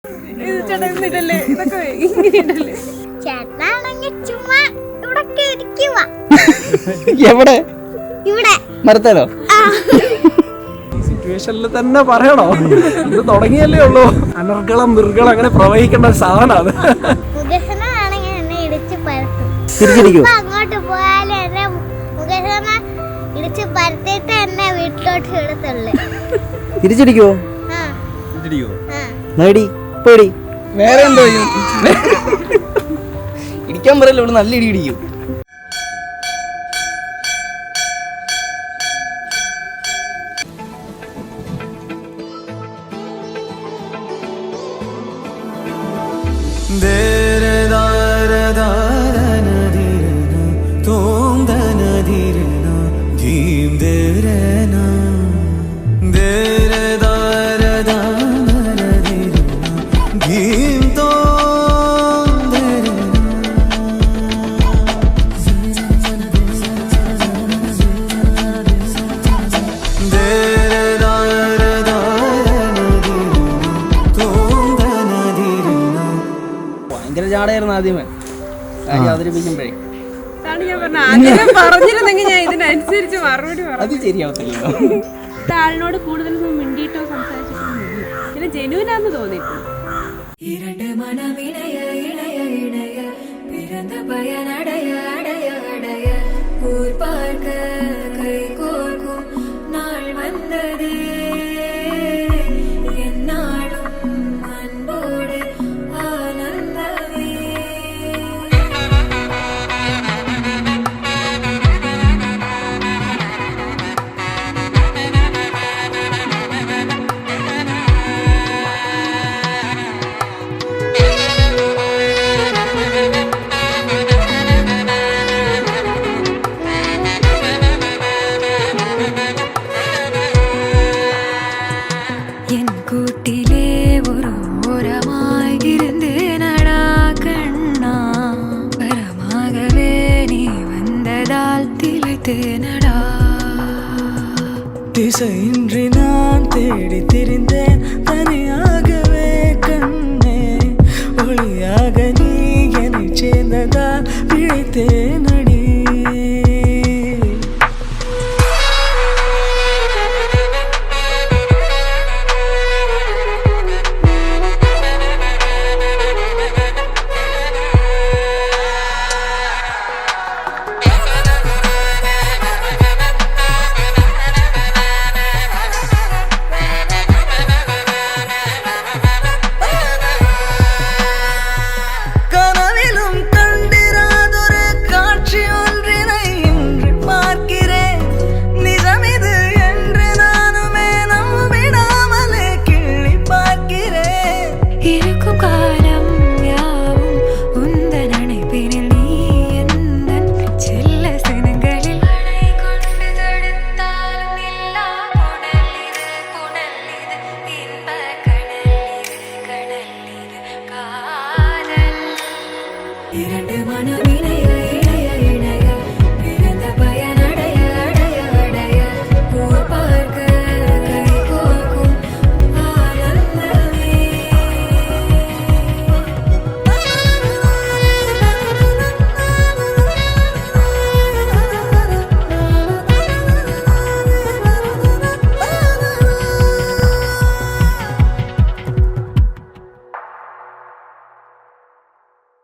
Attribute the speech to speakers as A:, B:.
A: എവിടെ മരത്തേലോ? സിറ്റുവേഷനിൽ തന്നെ പറയണോ? ഇത് തുടങ്ങിയല്ലേ ഉള്ളൂ. അനർഗളം നിർഗളം അങ്ങനെ പ്രവഹിക്കേണ്ട സാധനമാണ്. തിരിച്ചിരിക്കൂ.
B: അങ്ങോട്ട് പോയാലും എന്നെ മുഖേഷണ ഇടിച്ച് പരത്തിട്ട് എന്നെ വീട്ടിലോട്ട് എടുത്തുള്ളു.
A: തിരിച്ചിടിക്കോ? നേടി പേടി വേറെ എന്തോ ഇടിക്കാൻ പറയല്ലോ. ഇവിടെ നല്ല ഇടി ഇടിക്കും. ഭയങ്കര ചാടയായിരുന്നു ആദ്യമേ കാര്യം അവതരിപ്പിക്കുമ്പോഴേ. അത് ശരിയാവത്തില്ലല്ലോ.
C: ആളിനോട് കൂടുതലൊന്നും മിണ്ടിയിട്ടോ സംസാരിച്ചിട്ടോ പിന്നെ ജെനുവിനാന്ന് തോന്നിയിട്ടുണ്ട്.
D: இரண்டு மனமிணைய இணைய இணைய பிறந்த பயனடைய அடைய அடைய ஊர் பார்க்க கை கோர்க்கும் நாள் வந்ததே என்னாலும் அன்போடு ஆனந்தமே. கூட்டிலே ஒரு ஓரமாய் இருந்தேனடா கண்ணா, வரமாகவே நீ வந்ததால் திளைத்தேனடா.
E: திசையின்றி நான் தேடி